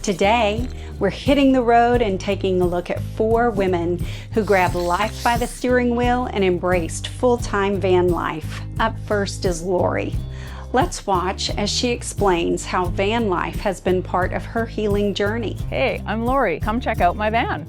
Today, we're hitting the road and taking a look at 4 women who grabbed life by the steering wheel and embraced full-time van life. Up first is Lori. Let's watch as she explains how van life has been part of her healing journey. Hey, I'm Lori. Come check out my van.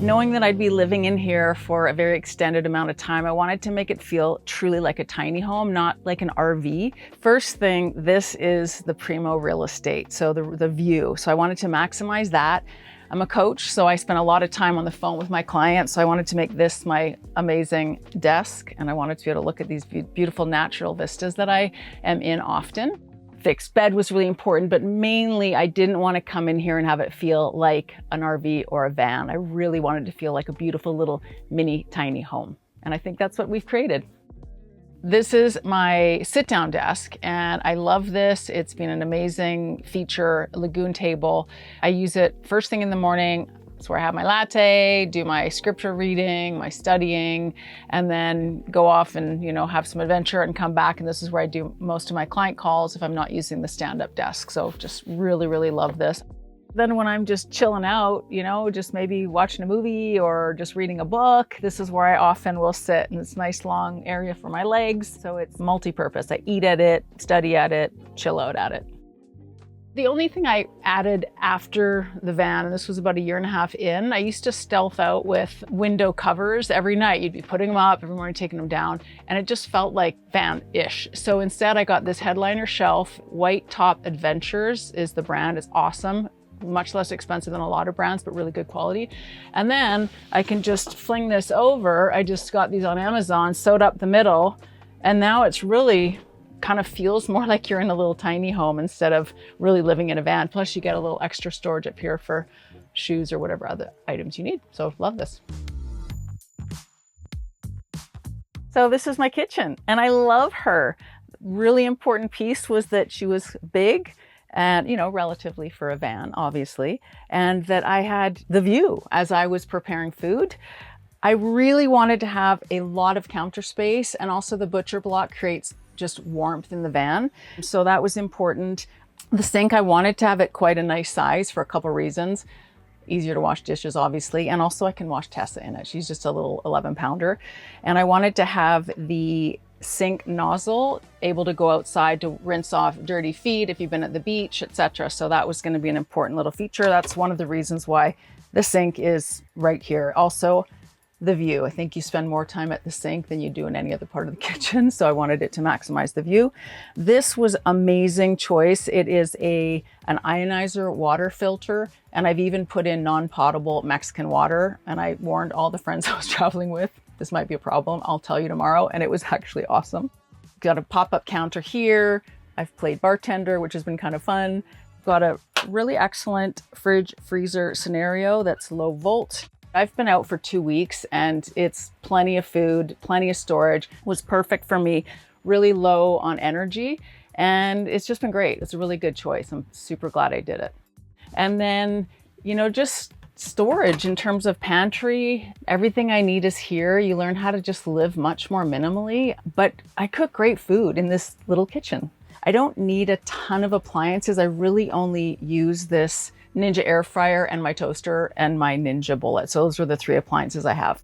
Knowing that I'd be living in here for a very extended amount of time, I wanted to make it feel truly like a tiny home, not like an RV. First thing, this is the primo real estate, so the view. So I wanted to maximize that. I'm a coach, so I spend a lot of time on the phone with my clients, so I wanted to make this my amazing desk, and I wanted to be able to look at these beautiful natural vistas that I am in often. Fixed bed was really important, but mainly I didn't want to come in here and have it feel like an RV or a van. I really wanted to feel like a beautiful little mini tiny home. And I think that's what we've created. This is my sit-down desk, and I love this. It's been an amazing feature, lagoon table. I use it first thing in the morning. It's where I have my latte, do my scripture reading, my studying, and then go off and, have some adventure and come back. And this is where I do most of my client calls if I'm not using the stand-up desk. So just really, really love this. Then when I'm just chilling out, just maybe watching a movie or just reading a book, this is where I often will sit, and it's a nice long area for my legs. So it's multi-purpose. I eat at it, study at it, chill out at it. The only thing I added after the van, and this was about 1.5 years in, I used to stealth out with window covers every night. You'd be putting them up, every morning taking them down, and it just felt like van-ish. So instead I got this headliner shelf. White Top Adventures is the brand. It's awesome. Much less expensive than a lot of brands, but really good quality. And then I can just fling this over. I just got these on Amazon, sewed up the middle, and now it's really kind of feels more like you're in a little tiny home instead of really living in a van. Plus you get a little extra storage up here for shoes or whatever other items you need. So love this. So this is my kitchen, and I love her. Really important piece was that she was big and, relatively for a van, obviously, and that I had the view as I was preparing food. I really wanted to have a lot of counter space, and also the butcher block creates just warmth in the van. So that was important. The sink, I wanted to have it quite a nice size for a couple reasons. Easier to wash dishes, obviously, and also I can wash Tessa in it. She's just a little 11-pounder. And I wanted to have the sink nozzle able to go outside to rinse off dirty feet if you've been at the beach, etc. So that was going to be an important little feature. That's one of the reasons why the sink is right here. Also, the view. I think you spend more time at the sink than you do in any other part of the kitchen, so I wanted it to maximize the view. This was amazing choice. It is an ionizer water filter, and I've even put in non-potable Mexican water, and I warned all the friends I was traveling with, this might be a problem, I'll tell you tomorrow, and it was actually awesome. Got a pop-up counter here. I've played bartender, which has been kind of fun. Got a really excellent fridge freezer scenario that's low volt. I've been out for 2 weeks, and it's plenty of food, plenty of storage. It was perfect for me, really low on energy, and it's just been great. It's a really good choice. I'm super glad I did it. And then, just storage in terms of pantry, everything I need is here. You learn how to just live much more minimally, but I cook great food in this little kitchen. I don't need a ton of appliances. I really only use this Ninja air fryer and my toaster and my Ninja bullet. So those are the 3 appliances I have.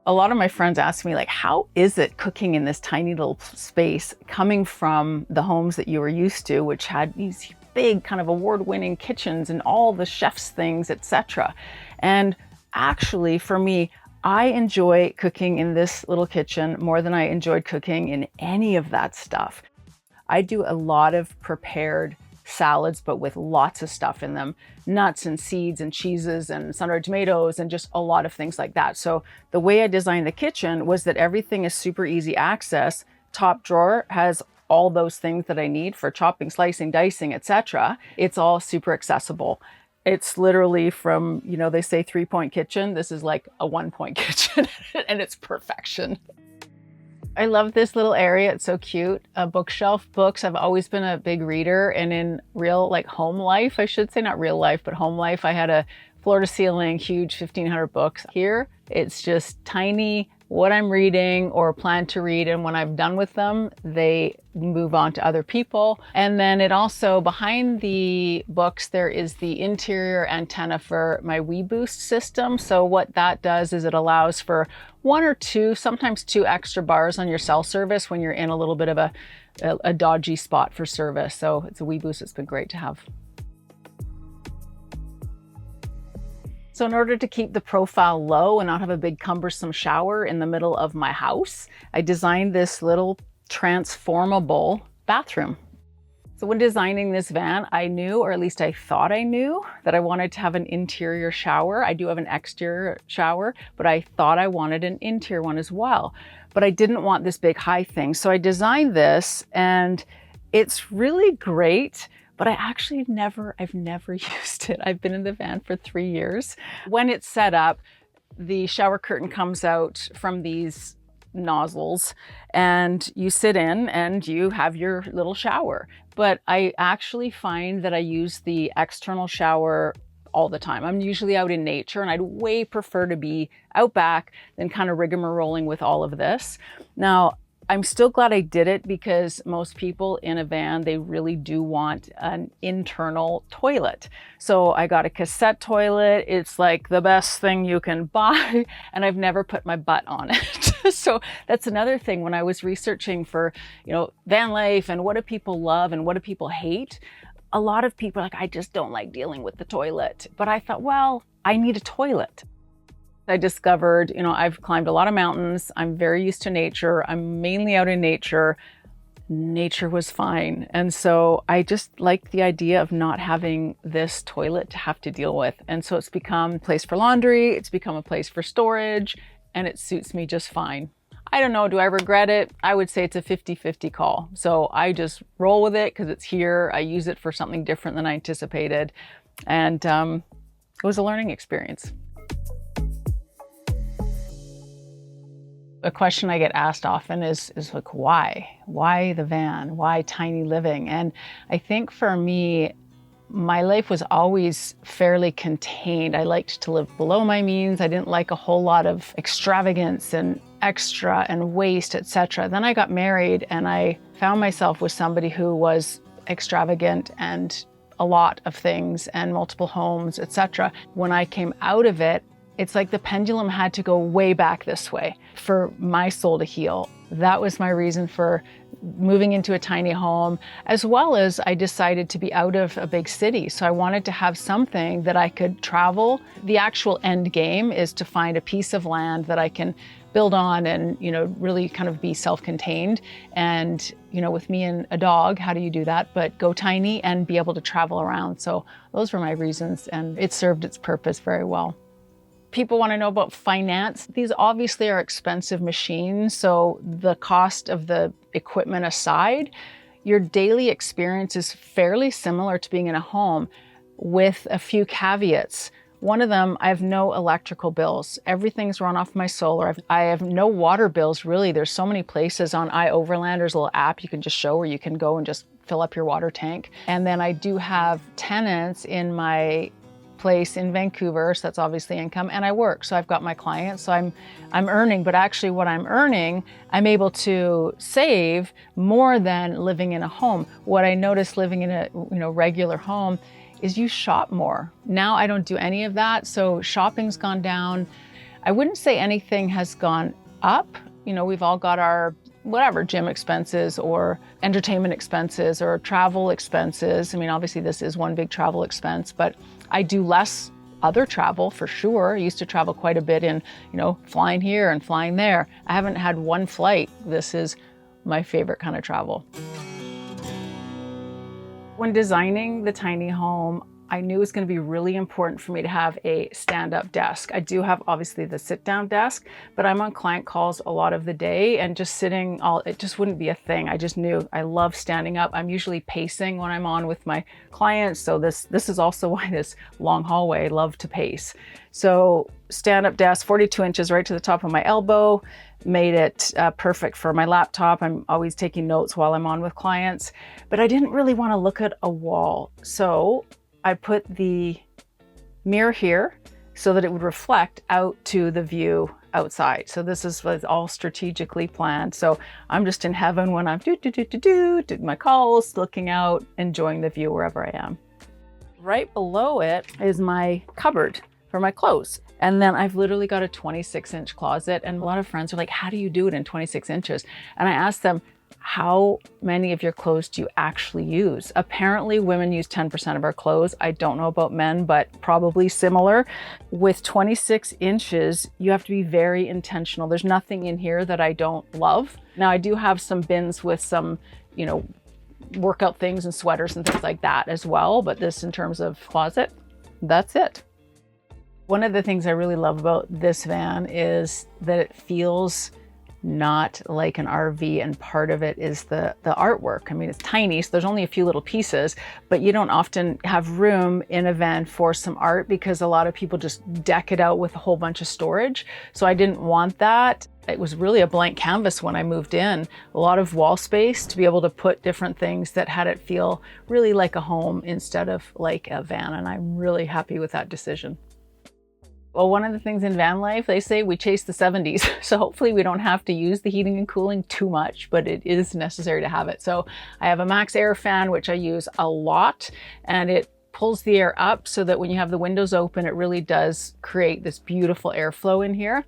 A lot of my friends ask me, how is it cooking in this tiny little space coming from the homes that you were used to, which had these big kind of award-winning kitchens and all the chef's things, etc. And actually for me, I enjoy cooking in this little kitchen more than I enjoyed cooking in any of that stuff. I do a lot of prepared salads, but with lots of stuff in them, nuts and seeds and cheeses and sun-dried tomatoes and just a lot of things like that. So the way I designed the kitchen was that everything is super easy access. Top drawer has all those things that I need for chopping, slicing, dicing, etc. It's all super accessible. It's literally from, they say 3-point kitchen. This is like a 1-point kitchen and it's perfection. I love this little area. It's so cute. A bookshelf, books. I've always been a big reader, and in real home life, I should say, not real life, but home life, I had a floor to ceiling, huge 1,500 books. Here, it's just tiny what I'm reading or plan to read. And when I'm done with them, they move on to other people. And then it also, behind the books, there is the interior antenna for my WeBoost system. So what that does is it allows for 1 or 2, sometimes 2 extra bars on your cell service when you're in a little bit of a dodgy spot for service. So it's a WeBoost. It's been great to have. So in order to keep the profile low and not have a big cumbersome shower in the middle of my house, I designed this little transformable bathroom. So when designing this van, I knew, or at least I thought I knew, that I wanted to have an interior shower. I do have an exterior shower, but I thought I wanted an interior one as well. But I didn't want this big high thing. So I designed this, and it's really great, but I've never used it. I've been in the van for 3 years. When it's set up, the shower curtain comes out from these nozzles, and you sit in and you have your little shower. But I actually find that I use the external shower all the time. I'm usually out in nature, and I'd way prefer to be out back than kind of rigmaroling with all of this. Now, I'm still glad I did it, because most people in a van, they really do want an internal toilet. So I got a cassette toilet. It's like the best thing you can buy, and I've never put my butt on it. So that's another thing when I was researching for, van life and what do people love and what do people hate. A lot of people are like, I just don't like dealing with the toilet. But I thought, well, I need a toilet. I discovered, I've climbed a lot of mountains. I'm very used to nature. I'm mainly out in nature. Nature was fine. And so I just liked the idea of not having this toilet to have to deal with. And so it's become a place for laundry. It's become a place for storage, and it suits me just fine. I don't know, do I regret it? I would say it's a 50-50 call. So I just roll with it because it's here. I use it for something different than I anticipated. And it was a learning experience. A question I get asked often is like, why? Why the van? Why tiny living? And I think for me, my life was always fairly contained. I liked to live below my means. I didn't like a whole lot of extravagance and extra and waste, etc. Then I got married, and I found myself with somebody who was extravagant and a lot of things and multiple homes, etc. When I came out of it, it's like the pendulum had to go way back this way for my soul to heal. That was my reason for moving into a tiny home, as well as I decided to be out of a big city. So I wanted to have something that I could travel. The actual end game is to find a piece of land that I can build on and, really kind of be self-contained. And, with me and a dog, how do you do that? But go tiny and be able to travel around. So those were my reasons, and it served its purpose very well. People want to know about finance. These obviously are expensive machines, so the cost of the equipment aside, your daily experience is fairly similar to being in a home, with a few caveats. One of them, I have no electrical bills. Everything's run off my solar. I have no water bills, really. There's so many places on iOverland. There's a little app you can just show where you can go and just fill up your water tank. And then I do have tenants in my place in Vancouver, so that's obviously income, and I work, so I've got my clients, so I'm earning, but actually what I'm earning, I'm able to save more than living in a home. What I noticed living in a regular home is you shop more. Now I don't do any of that, so shopping's gone down. I wouldn't say anything has gone up. We've all got our gym expenses or entertainment expenses or travel expenses. Obviously this is one big travel expense, but I do less other travel for sure. I used to travel quite a bit in, flying here and flying there. I haven't had one flight. This is my favorite kind of travel. When designing the tiny home, I knew it was going to be really important for me to have a stand-up desk. I do have obviously the sit-down desk, but I'm on client calls a lot of the day, and just sitting, it just wouldn't be a thing. I just knew I love standing up. I'm usually pacing when I'm on with my clients, so this is also why this long hallway, I love to pace. So stand-up desk, 42 inches right to the top of my elbow, made it perfect for my laptop. I'm always taking notes while I'm on with clients, but I didn't really want to look at a wall. So I put the mirror here so that it would reflect out to the view outside. So this was all strategically planned. So I'm just in heaven when I'm doing my calls, looking out, enjoying the view wherever I am. Right below it is my cupboard for my clothes. And then I've literally got a 26-inch closet. And a lot of friends are like, how do you do it in 26 inches? And I asked them, how many of your clothes do you actually use? Apparently women use 10% of our clothes. I don't know about men, but probably similar. With 26 inches, you have to be very intentional. There's nothing in here that I don't love. Now I do have some bins with some, you know, workout things and sweaters and things like that as well. But this, in terms of closet, that's it. One of the things I really love about this van is that it feels not like an RV, and part of it is the artwork. I mean, it's tiny, so there's only a few little pieces, but you don't often have room in a van for some art because a lot of people just deck it out with a whole bunch of storage. So I didn't want that. It was really a blank canvas when I moved in. A lot of wall space to be able to put different things that had it feel really like a home instead of like a van, and I'm really happy with that decision. Well, one of the things in van life, they say we chase the 70s. So hopefully we don't have to use the heating and cooling too much, but it is necessary to have it. So I have a max air fan, which I use a lot, and it pulls the air up so that when you have the windows open, it really does create this beautiful airflow in here.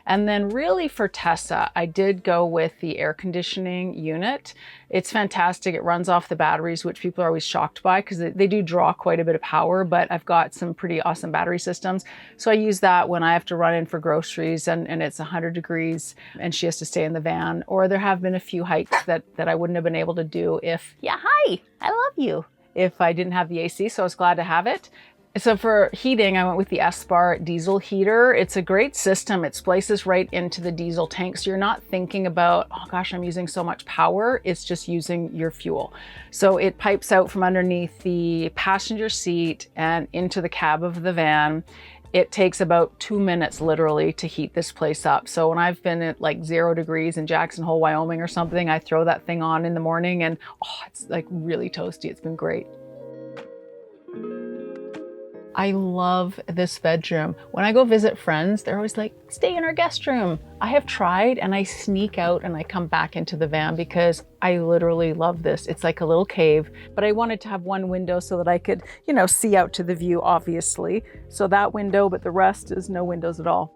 And then really for Tessa, I did go with the air conditioning unit. It's fantastic. It runs off the batteries, which people are always shocked by because they do draw quite a bit of power, but I've got some pretty awesome battery systems. So I use that when I have to run in for groceries and it's 100 degrees and she has to stay in the van. Or there have been a few hikes that I wouldn't have been able to do if, yeah, hi, I love you, if I didn't have the AC. So I was glad to have it. So for heating, I went with the S-Bar diesel heater. It's a great system. It splices right into the diesel tank. So you're not thinking about, oh gosh, I'm using so much power. It's just using your fuel. So it pipes out from underneath the passenger seat and into the cab of the van. It takes about 2 minutes literally to heat this place up. So when I've been at like 0 degrees in Jackson Hole, Wyoming or something, I throw that thing on in the morning and it's like really toasty. It's been great. I love this bedroom. When I go visit friends, they're always like, stay in our guest room. I have tried and I sneak out and I come back into the van because I literally love this. It's like a little cave, but I wanted to have one window so that I could, you know, see out to the view, obviously. So that window, but the rest is no windows at all.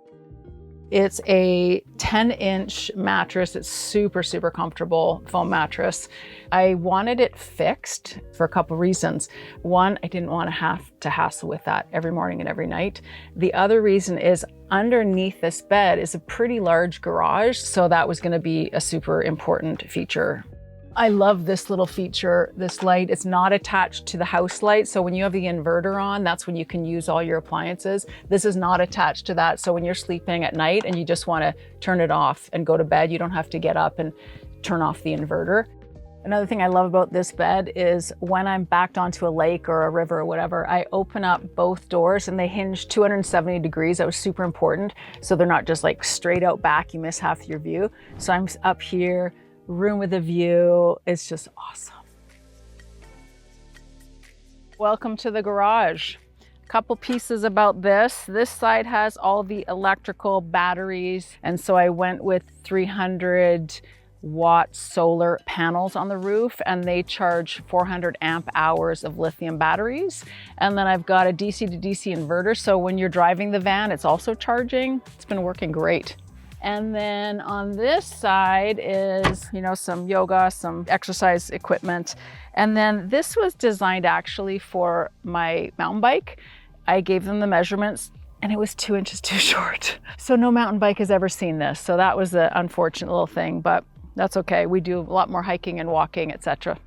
It's a 10-inch mattress. It's super, super comfortable foam mattress. I wanted it fixed for a couple reasons. One, I didn't want to have to hassle with that every morning and every night. The other reason is underneath this bed is a pretty large garage. So that was going to be a super important feature. I love this little feature, this light. It's not attached to the house light. So when you have the inverter on, that's when you can use all your appliances. This is not attached to that. So when you're sleeping at night and you just want to turn it off and go to bed, you don't have to get up and turn off the inverter. Another thing I love about this bed is when I'm backed onto a lake or a river or whatever, I open up both doors and they hinge 270 degrees. That was super important. So they're not just like straight out back, you miss half your view. So I'm up here, room with a view. It's just awesome. Welcome to the garage. Couple pieces about this. This side has all the electrical batteries. And so I went with 300-watt solar panels on the roof, and they charge 400 amp hours of lithium batteries. And then I've got a DC to DC inverter. So when you're driving the van, it's also charging. It's been working great. And then on this side is, you know, some yoga, some exercise equipment. And then this was designed actually for my mountain bike. I gave them the measurements and it was 2 inches too short. So no mountain bike has ever seen this. So that was an unfortunate little thing, but that's okay. We do a lot more hiking and walking, etc.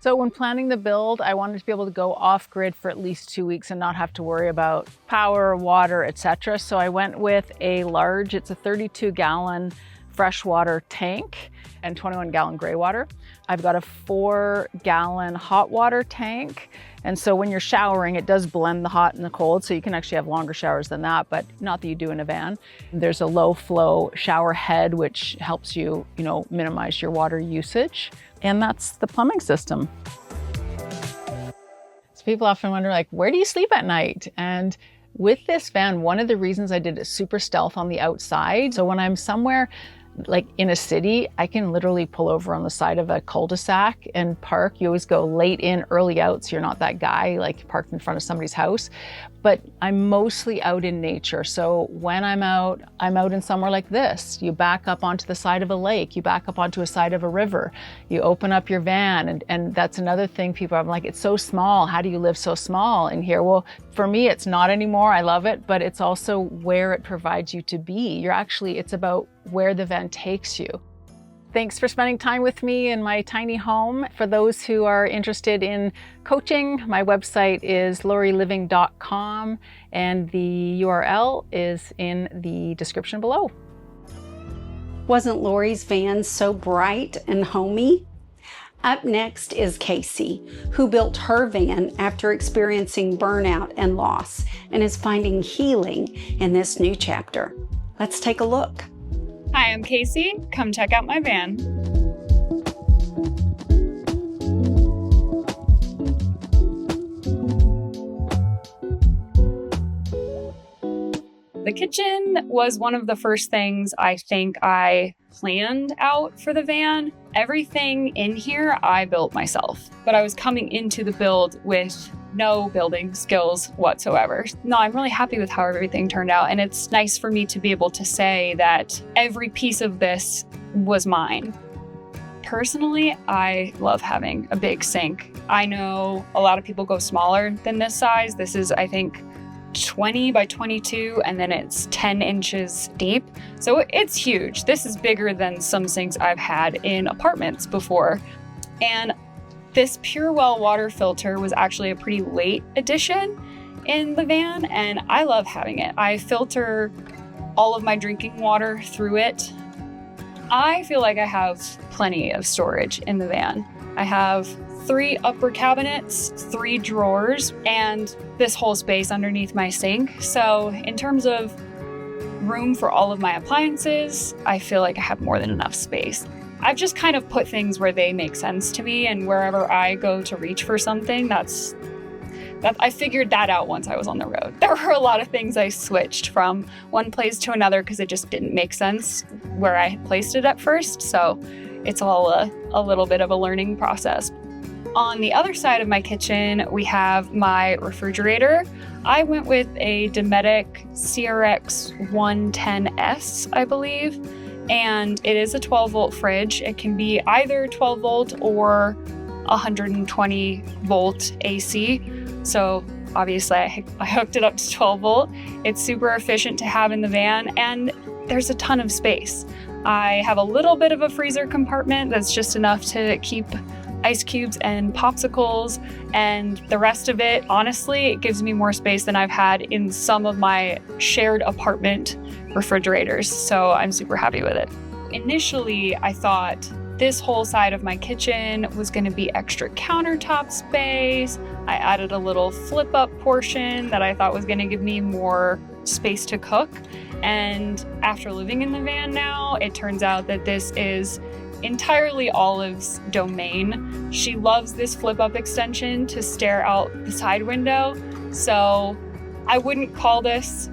So when planning the build, I wanted to be able to go off grid for at least 2 weeks and not have to worry about power, water, etc. So I went with a large, it's a 32-gallon freshwater tank and 21-gallon gray water. I've got a 4-gallon hot water tank. And so when you're showering, it does blend the hot and the cold. So you can actually have longer showers than that, but not that you do in a van. There's a low flow shower head, which helps you, minimize your water usage. And that's the plumbing system. So people often wonder, like, where do you sleep at night? And With this van, one of the reasons I did it super stealth on the outside, so when I'm somewhere like in a city, I can literally pull over on the side of a cul-de-sac and park. You always go late in, early out, so you're not that guy like parked in front of somebody's house. But I'm mostly out in nature. So when I'm out in somewhere like this. You back up onto the side of a lake, you back up onto a side of a river, you open up your van, and that's another thing people are like, it's so small. How do you live so small in here? Well, for me, it's not anymore. I love it, but it's also where it provides you to be. It's about where the van takes you. Thanks for spending time with me in my tiny home. For those who are interested in coaching, my website is laurieliving.com and the URL is in the description below. Wasn't Lori's van so bright and homey? Up next is Kacie, who built her van after experiencing burnout and loss and is finding healing in this new chapter. Let's take a look. Hi, I'm Kacie. Come check out my van. The kitchen was one of the first things I think I planned out for the van. Everything in here I built myself, but I was coming into the build with no building skills whatsoever. No, I'm really happy with how everything turned out, and it's nice for me to be able to say that every piece of this was mine. Personally, I love having a big sink. I know a lot of people go smaller than this size. This is, I think, 20 by 22, and then it's 10 inches deep. So it's huge. This is bigger than some sinks I've had in apartments before. And this PureWell water filter was actually a pretty late addition in the van, and I love having it. I filter all of my drinking water through it. I feel like I have plenty of storage in the van. I have 3 upper cabinets, 3 drawers, and this whole space underneath my sink. So in terms of room for all of my appliances, I feel like I have more than enough space. I've just kind of put things where they make sense to me, and wherever I go to reach for something, I figured that out once I was on the road. There were a lot of things I switched from one place to another because it just didn't make sense where I had placed it at first. So it's all a little bit of a learning process. On the other side of my kitchen, we have my refrigerator. I went with a Dometic CRX 110S, I believe, and it is a 12-volt fridge. It can be either 12-volt or 120-volt AC. So obviously I hooked it up to 12-volt. It's super efficient to have in the van, and there's a ton of space. I have a little bit of a freezer compartment that's just enough to keep ice cubes and popsicles, and the rest of it, honestly, it gives me more space than I've had in some of my shared apartment refrigerators, so I'm super happy with it. Initially, I thought this whole side of my kitchen was going to be extra countertop space. I added a little flip-up portion that I thought was going to give me more space to cook, and after living in the van now, it turns out that this is entirely Olive's domain. She loves this flip-up extension to stare out the side window, so I wouldn't call this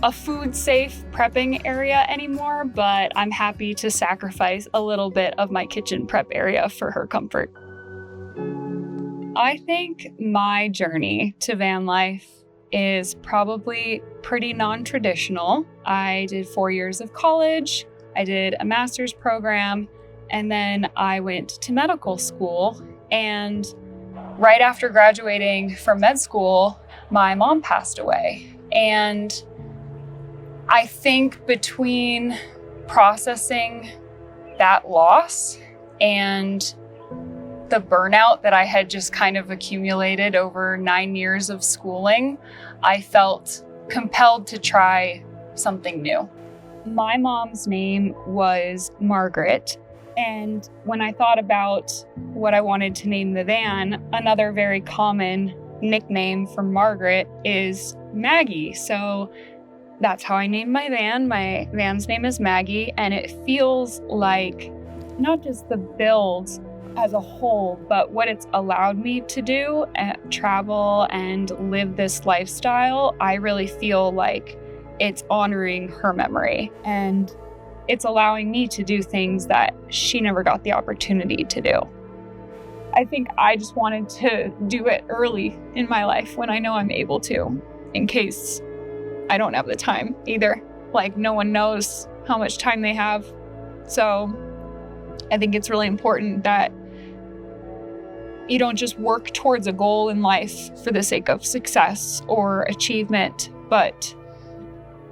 a food-safe prepping area anymore, but I'm happy to sacrifice a little bit of my kitchen prep area for her comfort. I think my journey to van life is probably pretty non-traditional. I did 4 years of college, I did a master's program, and then I went to medical school. And right after graduating from med school, my mom passed away. And I think between processing that loss and the burnout that I had just kind of accumulated over 9 years of schooling, I felt compelled to try something new. My mom's name was Margaret. And when I thought about what I wanted to name the van, another very common nickname for Margaret is Maggie. So that's how I named my van. My van's name is Maggie, and it feels like not just the build as a whole, but what it's allowed me to do, travel and live this lifestyle, I really feel like it's honoring her memory, and it's allowing me to do things that she never got the opportunity to do. I think I just wanted to do it early in my life when I know I'm able to, in case I don't have the time either. Like, no one knows how much time they have. So I think it's really important that you don't just work towards a goal in life for the sake of success or achievement, but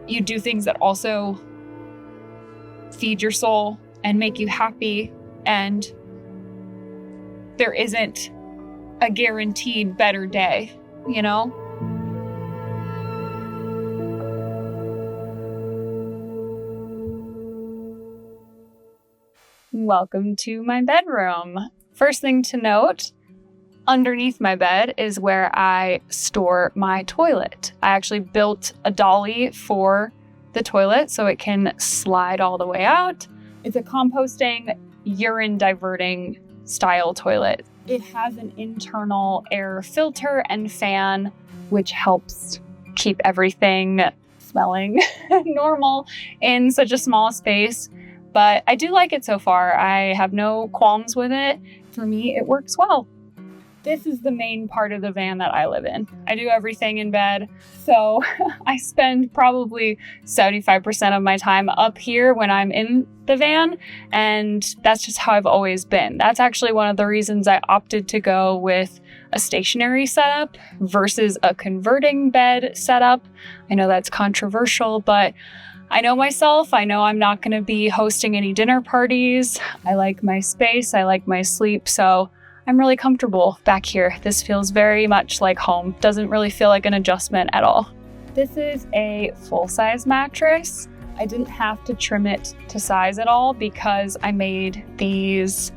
you do things that also feed your soul and make you happy. And there isn't a guaranteed better day, you know? Welcome to my bedroom. First thing to note, underneath my bed is where I store my toilet. I actually built a dolly for the toilet so it can slide all the way out. It's a composting, urine diverting style toilet. It has an internal air filter and fan, which helps keep everything smelling normal in such a small space. But I do like it so far. I have no qualms with it. For me, it works well. This is the main part of the van that I live in. I do everything in bed. So I spend probably 75% of my time up here when I'm in the van. And that's just how I've always been. That's actually one of the reasons I opted to go with a stationary setup versus a converting bed setup. I know that's controversial, but I know myself. I know I'm not going to be hosting any dinner parties. I like my space. I like my sleep. So I'm really comfortable back here. This feels very much like home. Doesn't really feel like an adjustment at all. This is a full-size mattress. I didn't have to trim it to size at all because I made these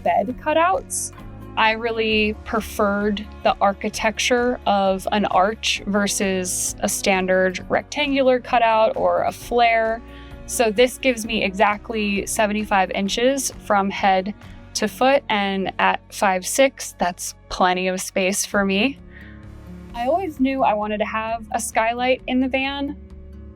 bed cutouts. I really preferred the architecture of an arch versus a standard rectangular cutout or a flare. So this gives me exactly 75 inches from head to foot, and at 5'6", that's plenty of space for me. I always knew I wanted to have a skylight in the van,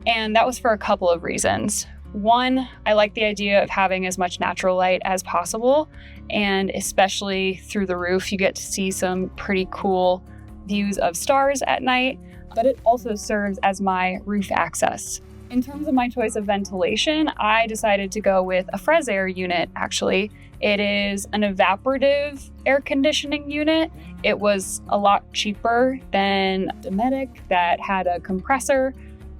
and that was for a couple of reasons. One, I like the idea of having as much natural light as possible, and especially through the roof, you get to see some pretty cool views of stars at night, but it also serves as my roof access. In terms of my choice of ventilation, I decided to go with a fresh air unit, actually. It is an evaporative air conditioning unit. It was a lot cheaper than Dinette that had a compressor.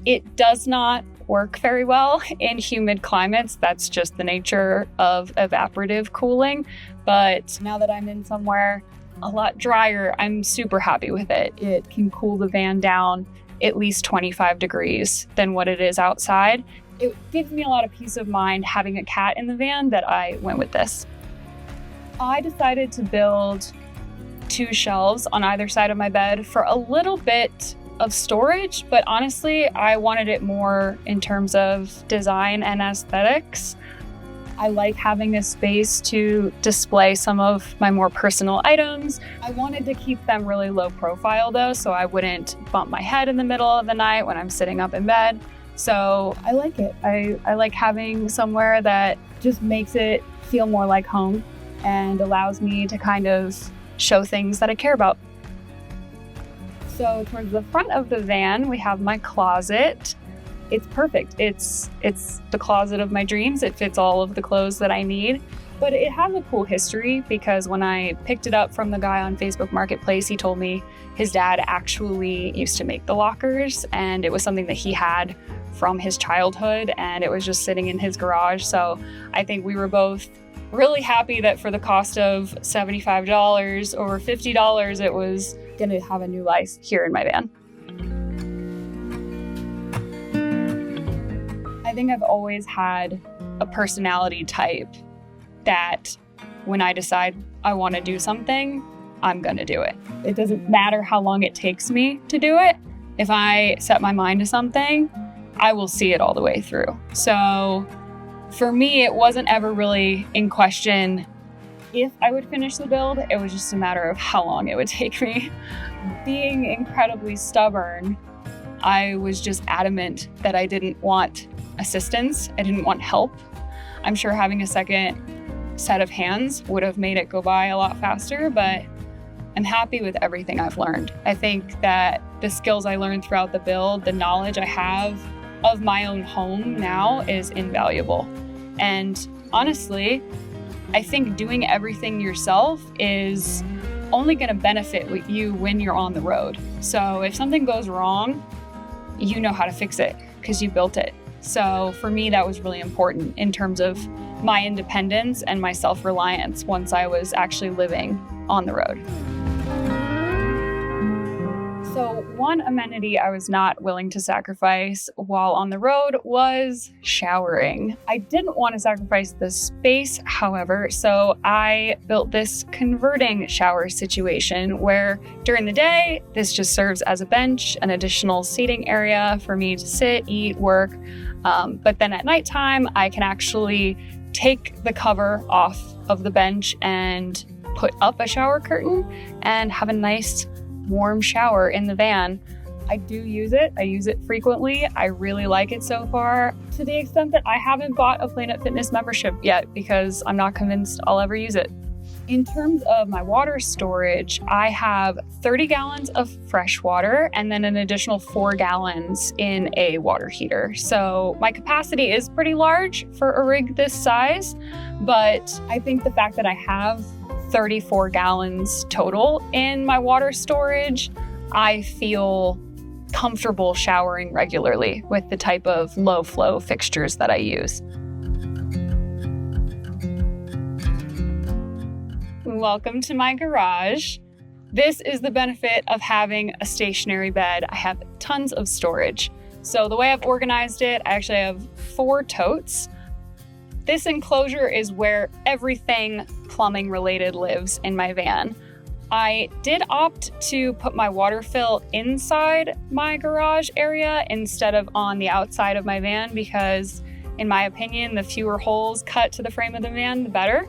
It does not work very well in humid climates. That's just the nature of evaporative cooling. But now that I'm in somewhere a lot drier, I'm super happy with it. It can cool the van down at least 25 degrees than what it is outside. It gives me a lot of peace of mind having a cat in the van that I went with this. I decided to build 2 shelves on either side of my bed for a little bit of storage, but honestly, I wanted it more in terms of design and aesthetics. I like having a space to display some of my more personal items. I wanted to keep them really low profile though, so I wouldn't bump my head in the middle of the night when I'm sitting up in bed. So I like it. I like having somewhere that just makes it feel more like home and allows me to kind of show things that I care about. So towards the front of the van, we have my closet. It's perfect. It's the closet of my dreams. It fits all of the clothes that I need. But it has a cool history because when I picked it up from the guy on Facebook Marketplace, he told me his dad actually used to make the lockers, and it was something that he had from his childhood, and it was just sitting in his garage. So I think we were both really happy that for the cost of $75 or $50, it was going to have a new life here in my van. I think I've always had a personality type that when I decide I want to do something, I'm going to do it. It doesn't matter how long it takes me to do it. If I set my mind to something, I will see it all the way through. So for me, it wasn't ever really in question if I would finish the build. It was just a matter of how long it would take me. Being incredibly stubborn, I was just adamant that I didn't want assistance. I didn't want help. I'm sure having a second set of hands would have made it go by a lot faster, but I'm happy with everything I've learned. I think that the skills I learned throughout the build, the knowledge I have of my own home now is invaluable. And honestly, I think doing everything yourself is only going to benefit you when you're on the road. So if something goes wrong, you know how to fix it because you built it. So for me, that was really important in terms of my independence and my self-reliance once I was actually living on the road. So one amenity I was not willing to sacrifice while on the road was showering. I didn't want to sacrifice the space, however, so I built this converting shower situation where during the day, this just serves as a bench, an additional seating area for me to sit, eat, work. But then at nighttime, I can actually take the cover off of the bench and put up a shower curtain and have a nice warm shower in the van. I do use it. I use it frequently. I really like it so far, to the extent that I haven't bought a Planet Fitness membership yet because I'm not convinced I'll ever use it. In terms of my water storage, I have 30 gallons of fresh water and then an additional 4 gallons in a water heater. So my capacity is pretty large for a rig this size, but I think the fact that I have 34 gallons total in my water storage, I feel comfortable showering regularly with the type of low flow fixtures that I use. Welcome to my garage. This is the benefit of having a stationary bed. I have tons of storage. So the way I've organized it, I actually have 4 totes. This enclosure is where everything plumbing related lives in my van. I did opt to put my water fill inside my garage area instead of on the outside of my van because, in my opinion, the fewer holes cut to the frame of the van, the better.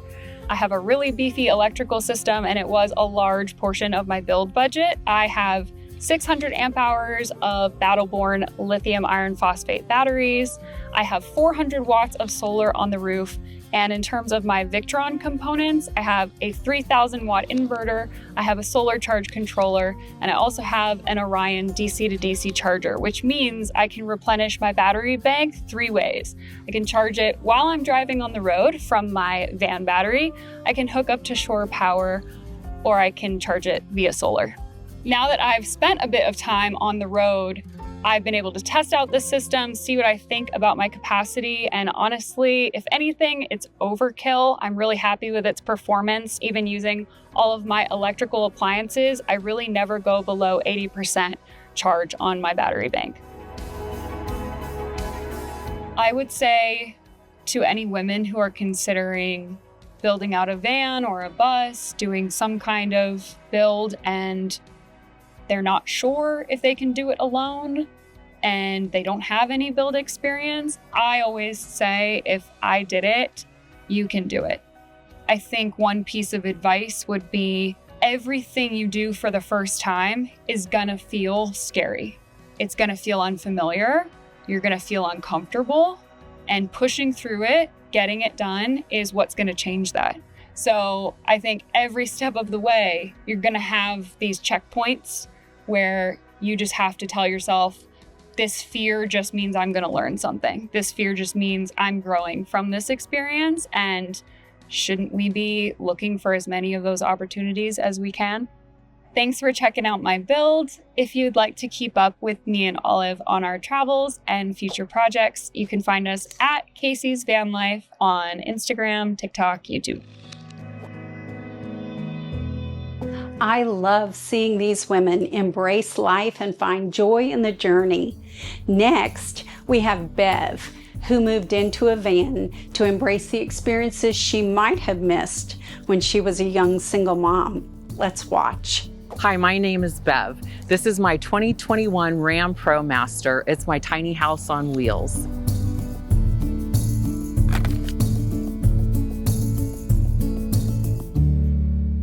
I have a really beefy electrical system and it was a large portion of my build budget. I have 600 amp hours of Battle-Born lithium iron phosphate batteries. I have 400 watts of solar on the roof. And in terms of my Victron components, I have a 3000 watt inverter, I have a solar charge controller, and I also have an Orion DC to DC charger, which means I can replenish my battery bank 3 ways. I can charge it while I'm driving on the road from my van battery, I can hook up to shore power, or I can charge it via solar. Now that I've spent a bit of time on the road, I've been able to test out the system, see what I think about my capacity, and honestly, if anything, it's overkill. I'm really happy with its performance. Even using all of my electrical appliances, I really never go below 80% charge on my battery bank. I would say to any women who are considering building out a van or a bus, doing some kind of build, and they're not sure if they can do it alone and they don't have any build experience, I always say, if I did it, you can do it. I think one piece of advice would be everything you do for the first time is gonna feel scary. It's gonna feel unfamiliar. You're gonna feel uncomfortable, and pushing through it, getting it done is what's gonna change that. So I think every step of the way, you're gonna have these checkpoints where you just have to tell yourself, this fear just means I'm gonna learn something. This fear just means I'm growing from this experience, and shouldn't we be looking for as many of those opportunities as we can? Thanks for checking out my build. If you'd like to keep up with me and Olive on our travels and future projects, you can find us at Kacie's Van Life on Instagram, TikTok, YouTube. I love seeing these women embrace life and find joy in the journey. Next, we have Bev, who moved into a van to embrace the experiences she might have missed when she was a young single mom. Let's watch. Hi, my name is Bev. This is my 2021 Ram Pro Master. It's my tiny house on wheels.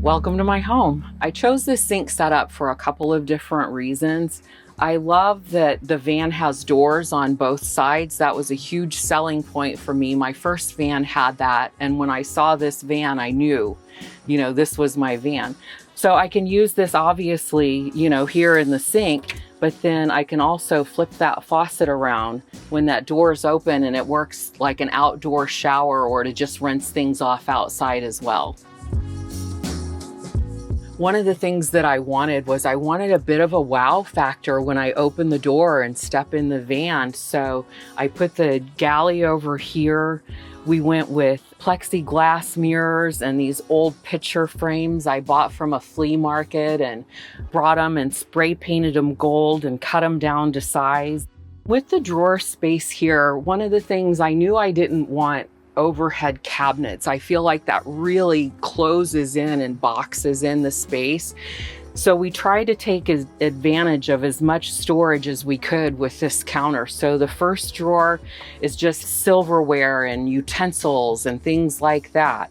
Welcome to my home. I chose this sink setup for a couple of different reasons. I love that the van has doors on both sides. That was a huge selling point for me. My first van had that, and when I saw this van, I knew, this was my van. So I can use this obviously, here in the sink, but then I can also flip that faucet around when that door is open, and it works like an outdoor shower or to just rinse things off outside as well. One of the things that I wanted was a bit of a wow factor when I open the door and step in the van. So I put the galley over here. We went with plexiglass mirrors and these old picture frames I bought from a flea market and brought them and spray painted them gold and cut them down to size. With the drawer space here, one of the things I knew I didn't want overhead cabinets. I feel like that really closes in and boxes in the space. So we tried to take advantage of as much storage as we could with this counter. So the first drawer is just silverware and utensils and things like that.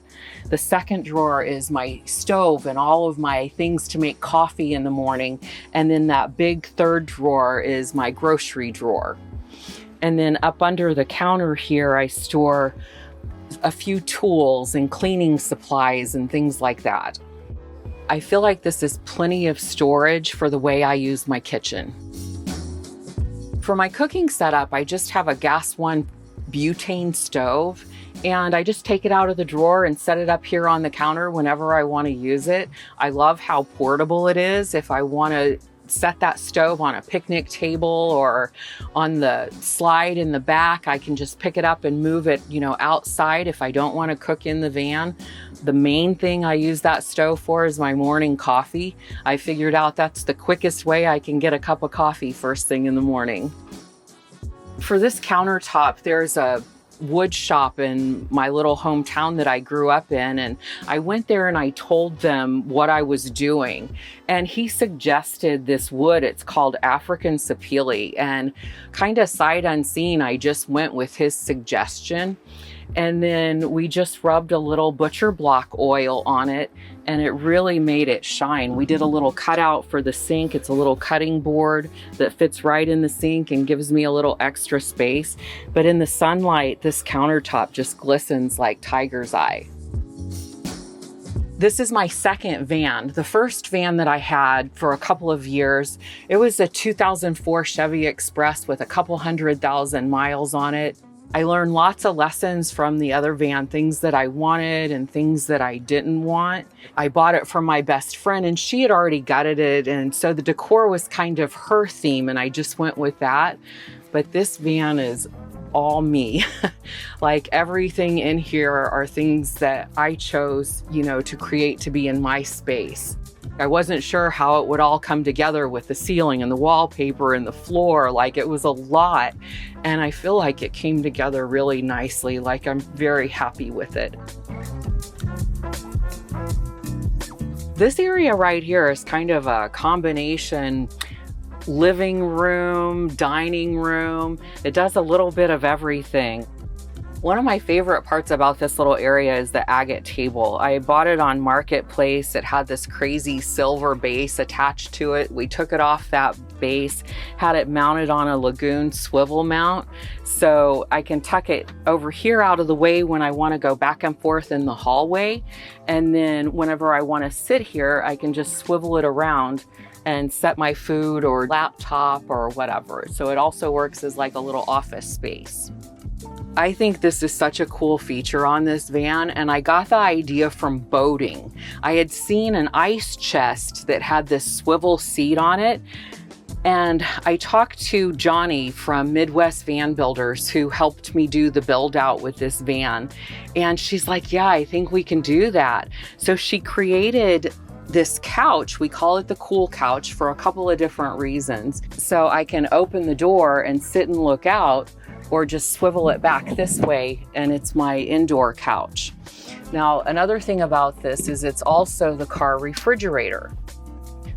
The second drawer is my stove and all of my things to make coffee in the morning. And then that big third drawer is my grocery drawer. And then up under the counter here, I store a few tools and cleaning supplies and things like that. I feel like this is plenty of storage for the way I use my kitchen. For my cooking setup, I just have a gas 1 butane stove, and I just take it out of the drawer and set it up here on the counter whenever I want to use it. I love how portable it is. If I want to set that stove on a picnic table or on the slide in the back, I can just pick it up and move it, outside if I don't want to cook in the van. The main thing I use that stove for is my morning coffee. I figured out that's the quickest way I can get a cup of coffee first thing in the morning. For this countertop, there's a wood shop in my little hometown that I grew up in, and I went there and I told them what I was doing, and he suggested this wood. It's called African sapele, and kind of sight unseen, I just went with his suggestion. And then we just rubbed a little butcher block oil on it, and it really made it shine. We did a little cutout for the sink. It's a little cutting board that fits right in the sink and gives me a little extra space. But in the sunlight, this countertop just glistens like tiger's eye. This is my second van. The first van that I had for a couple of years, it was a 2004 Chevy Express with a couple 100,000 miles on it. I learned lots of lessons from the other van, things that I wanted and things that I didn't want. I bought it from my best friend, and she had already gutted it, and so the decor was kind of her theme, and I just went with that. But this van is all me. Like everything in here are things that I chose, to create to be in my space. I wasn't sure how it would all come together with the ceiling and the wallpaper and the floor. Like it was a lot. And I feel like it came together really nicely. Like I'm very happy with it. This area right here is kind of a combination living room, dining room. It does a little bit of everything. One of my favorite parts about this little area is the agate table. I bought it on Marketplace. It had this crazy silver base attached to it. We took it off that base, had it mounted on a Lagoon swivel mount. So I can tuck it over here out of the way when I want to go back and forth in the hallway. And then whenever I want to sit here, I can just swivel it around and set my food or laptop or whatever. So it also works as like a little office space. I think this is such a cool feature on this van, and I got the idea from boating. I had seen an ice chest that had this swivel seat on it, and I talked to Johnny from Midwest Van Builders, who helped me do the build out with this van, and she's like, yeah, I think we can do that. So she created this couch. We call it the cool couch for a couple of different reasons. So I can open the door and sit and look out, or just swivel it back this way, and it's my indoor couch. Now, another thing about this is it's also the car refrigerator.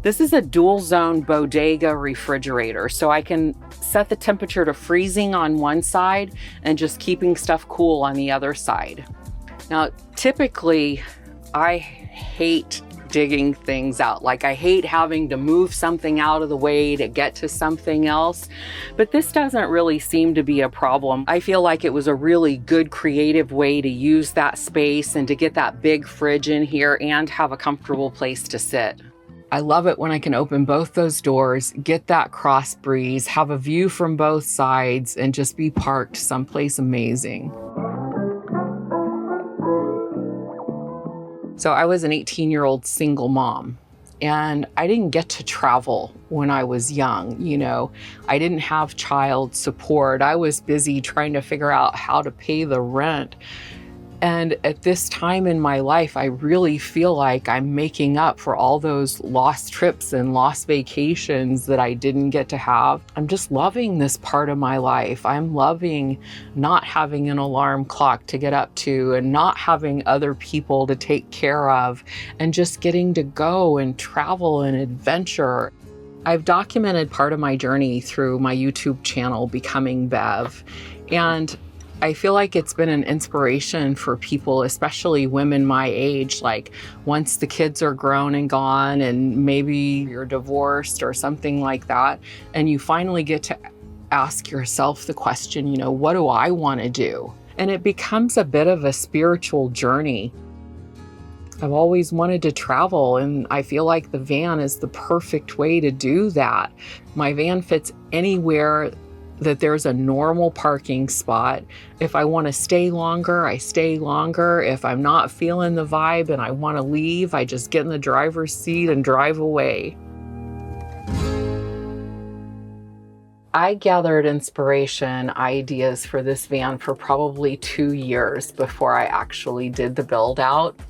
This is a dual zone bodega refrigerator, so I can set the temperature to freezing on one side and just keeping stuff cool on the other side. Now, typically, I hate digging things out. Like, I hate having to move something out of the way to get to something else, but this doesn't really seem to be a problem. I feel like it was a really good creative way to use that space and to get that big fridge in here and have a comfortable place to sit. I love it when I can open both those doors, get that cross breeze, have a view from both sides, and just be parked someplace amazing. So I was an 18-year-old single mom, and I didn't get to travel when I was young. You know, I didn't have child support. I was busy trying to figure out how to pay the rent. And at this time in my life, I really feel like I'm making up for all those lost trips and lost vacations that I didn't get to have. I'm just loving this part of my life. I'm loving not having an alarm clock to get up to and not having other people to take care of and just getting to go and travel and adventure. I've documented part of my journey through my YouTube channel, Becoming Bev, and I feel like it's been an inspiration for people, especially women my age. Like, once the kids are grown and gone and maybe you're divorced or something like that, and you finally get to ask yourself the question, you know, what do I want to do? And it becomes a bit of a spiritual journey. I've always wanted to travel, and I feel like the van is the perfect way to do that. My van fits anywhere that there's a normal parking spot. If I want to stay longer, I stay longer. If I'm not feeling the vibe and I want to leave, I just get in the driver's seat and drive away. I gathered inspiration, ideas for this van for probably 2 years before I actually did the build out.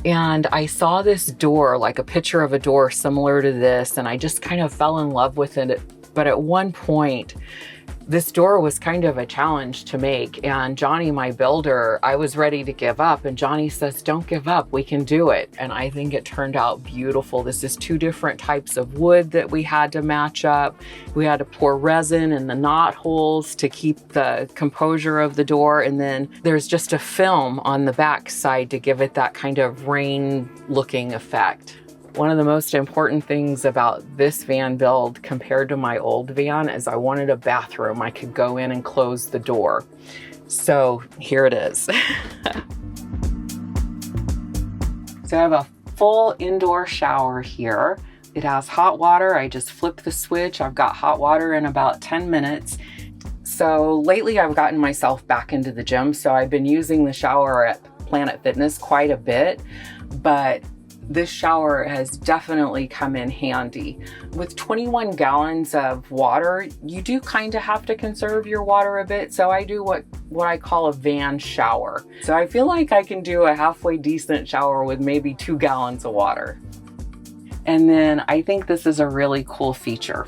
And I saw this door, like a picture of a door similar to this, and I just kind of fell in love with it. But at one point, this door was kind of a challenge to make, and Johnny, my builder, I was ready to give up, and Johnny says, don't give up, we can do it. And I think it turned out beautiful. This is 2 different types of wood that we had to match up. We had to pour resin in the knot holes to keep the composure of the door, and then there's just a film on the back side to give it that kind of rain looking effect. One of the most important things about this van build compared to my old van is I wanted a bathroom I could go in and close the door. So here it is. So I have a full indoor shower here. It has hot water. I just flip the switch. I've got hot water in about 10 minutes. So lately I've gotten myself back into the gym. So I've been using the shower at Planet Fitness quite a bit, but this shower has definitely come in handy. With 21 gallons of water, you do kind of have to conserve your water a bit. So I do what I call a van shower. So I feel like I can do a halfway decent shower with maybe 2 gallons of water. And then I think this is a really cool feature.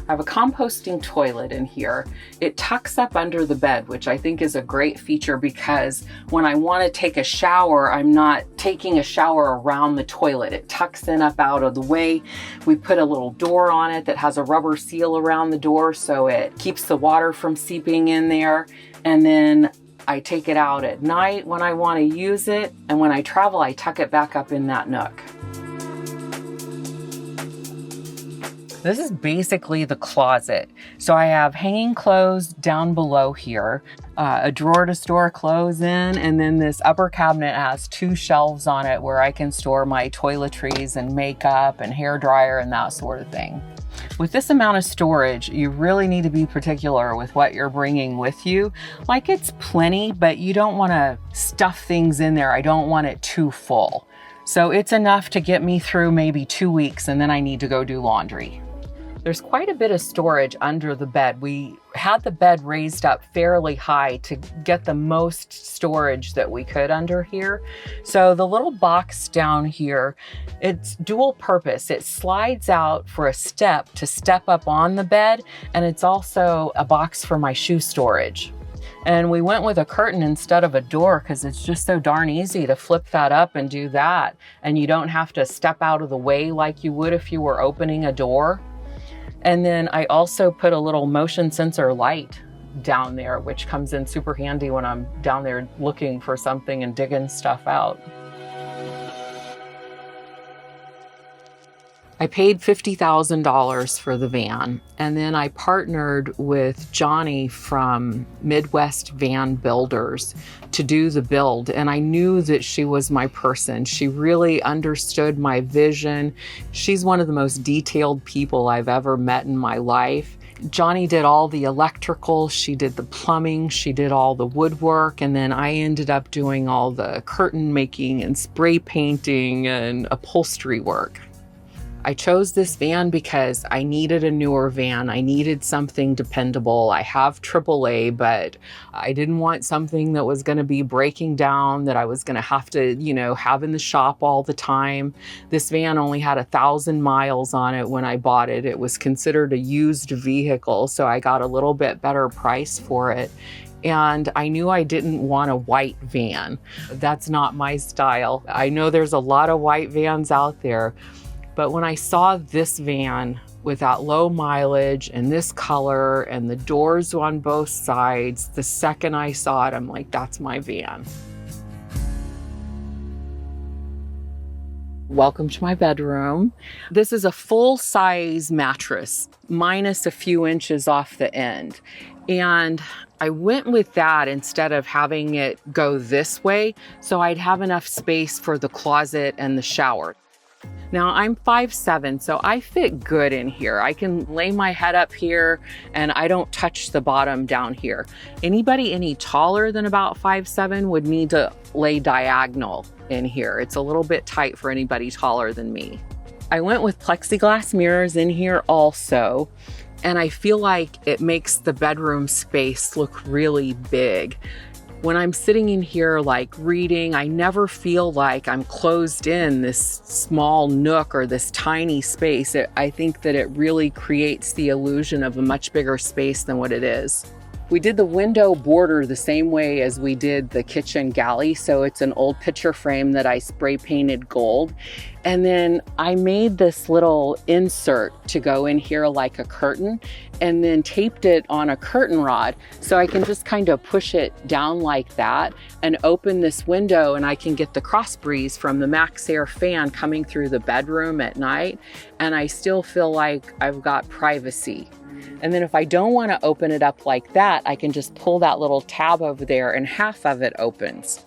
I have a composting toilet in here. It tucks up under the bed, which I think is a great feature because when I want to take a shower, I'm not taking a shower around the toilet. It tucks in up out of the way. We put a little door on it that has a rubber seal around the door so it keeps the water from seeping in there. And then I take it out at night when I want to use it. And when I travel, I tuck it back up in that nook. This is basically the closet. So I have hanging clothes down below here, a drawer to store clothes in, and then this upper cabinet has 2 shelves on it where I can store my toiletries and makeup and hair dryer and that sort of thing. With this amount of storage, you really need to be particular with what you're bringing with you. Like, it's plenty, but you don't want to stuff things in there. I don't want it too full. So it's enough to get me through maybe 2 weeks, and then I need to go do laundry. There's quite a bit of storage under the bed. We had the bed raised up fairly high to get the most storage that we could under here. So the little box down here, it's dual purpose. It slides out for a step to step up on the bed, and it's also a box for my shoe storage. And we went with a curtain instead of a door because it's just so darn easy to flip that up and do that. And you don't have to step out of the way like you would if you were opening a door. And then I also put a little motion sensor light down there, which comes in super handy when I'm down there looking for something and digging stuff out. I paid $50,000 for the van, and then I partnered with Johnny from Midwest Van Builders to do the build, and I knew that she was my person. She really understood my vision. She's one of the most detailed people I've ever met in my life. Johnny did all the electrical, she did the plumbing, she did all the woodwork, and then I ended up doing all the curtain making and spray painting and upholstery work. I chose this van because I needed a newer van. I needed something dependable. I have AAA, but I didn't want something that was going to be breaking down, that I was going to have to, have in the shop all the time. This van only had 1,000 miles on it when I bought it. It was considered a used vehicle, so I got a little bit better price for it. And I knew I didn't want a white van. That's not my style. I know there's a lot of white vans out there, but when I saw this van with that low mileage and this color and the doors on both sides, the second I saw it, I'm like, that's my van. Welcome to my bedroom. This is a full-size mattress, minus a few inches off the end. And I went with that instead of having it go this way, so I'd have enough space for the closet and the shower. Now I'm 5'7", so I fit good in here. I can lay my head up here and I don't touch the bottom down here. Anybody any taller than about 5'7" would need to lay diagonal in here. It's a little bit tight for anybody taller than me. I went with plexiglass mirrors in here also, and I feel like it makes the bedroom space look really big. When I'm sitting in here like reading, I never feel like I'm closed in this small nook or this tiny space. I think that it really creates the illusion of a much bigger space than what it is. We did the window border the same way as we did the kitchen galley. So it's an old picture frame that I spray painted gold. And then I made this little insert to go in here like a curtain, and then taped it on a curtain rod. So I can just kind of push it down like that and open this window, and I can get the cross breeze from the Max Air fan coming through the bedroom at night. And I still feel like I've got privacy. And then if I don't want to open it up like that, I can just pull that little tab over there and half of it opens.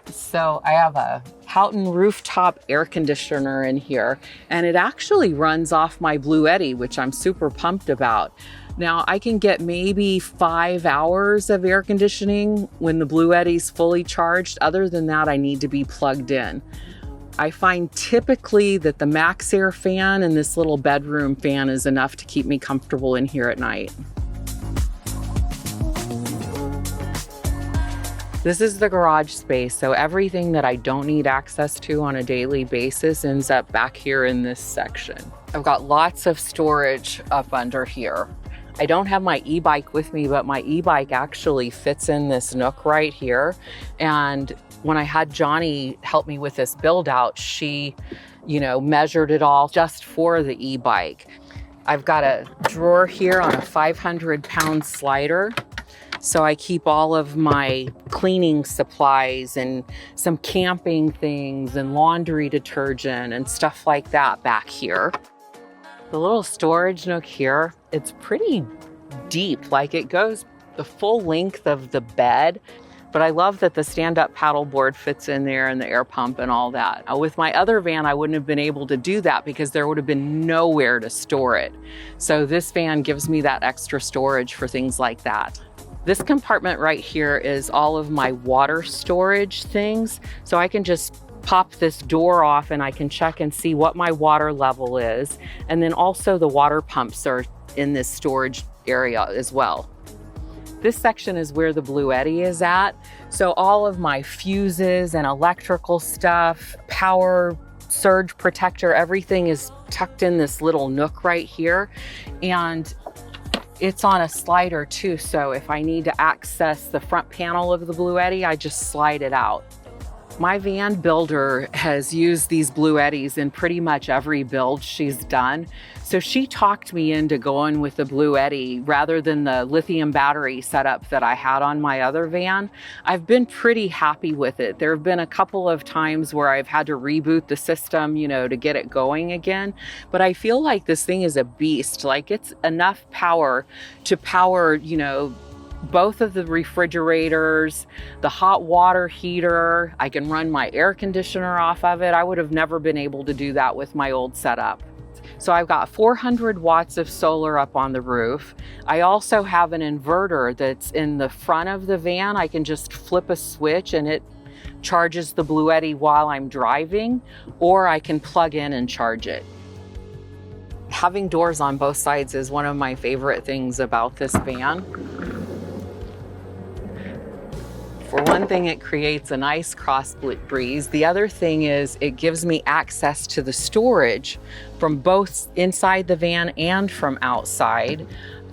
So I have a Houghton rooftop air conditioner in here, and it actually runs off my Bluetti, which I'm super pumped about. Now I can get maybe 5 hours of air conditioning when the Bluetti's fully charged. Other than that, I need to be plugged in. I find typically that the Max Air fan and this little bedroom fan is enough to keep me comfortable in here at night. This is the garage space, so everything that I don't need access to on a daily basis ends up back here in this section. I've got lots of storage up under here. I don't have my e-bike with me, but my e-bike actually fits in this nook right here. And when I had Johnny help me with this build out, she, measured it all just for the e-bike. I've got a drawer here on a 500-pound slider. So I keep all of my cleaning supplies and some camping things and laundry detergent and stuff like that back here. The little storage nook here, it's pretty deep, like it goes the full length of the bed. But I love that the stand-up paddleboard fits in there and the air pump and all that. With my other van, I wouldn't have been able to do that because there would have been nowhere to store it. So this van gives me that extra storage for things like that. This compartment right here is all of my water storage things. So I can just pop this door off and I can check and see what my water level is. And then also the water pumps are in this storage area as well. This section is where the Bluetti is at. So all of my fuses and electrical stuff, power, surge protector, everything is tucked in this little nook right here. And it's on a slider too, so if I need to access the front panel of the Bluetti, I just slide it out. My van builder has used these Bluettis in pretty much every build she's done. So she talked me into going with the Bluetti rather than the lithium battery setup that I had on my other van. I've been pretty happy with it. There have been a couple of times where I've had to reboot the system, you know, to get it going again. But I feel like this thing is a beast. Like, it's enough power to power, you know, both of the refrigerators, the hot water heater. I can run my air conditioner off of it. I would have never been able to do that with my old setup. So I've got 400 watts of solar up on the roof. I also have an inverter that's in the front of the van. I can just flip a switch and it charges the Bluetti while I'm driving, or I can plug in and charge it. Having doors on both sides is one of my favorite things about this van. For one thing, it creates a nice cross breeze. The other thing is it gives me access to the storage from both inside the van and from outside.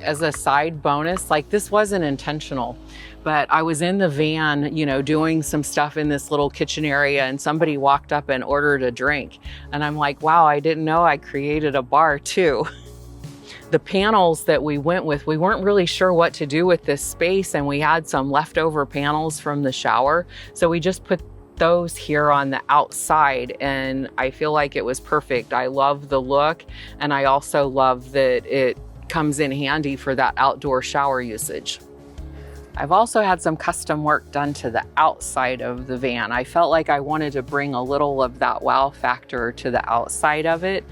As a side bonus, like, this wasn't intentional, but I was in the van, you know, doing some stuff in this little kitchen area, and somebody walked up and ordered a drink. And I'm like, wow, I didn't know I created a bar too. The panels that we went with, we weren't really sure what to do with this space, and we had some leftover panels from the shower. So we just put those here on the outside, and I feel like it was perfect. I love the look, and I also love that it comes in handy for that outdoor shower usage. I've also had some custom work done to the outside of the van. I felt like I wanted to bring a little of that wow factor to the outside of it.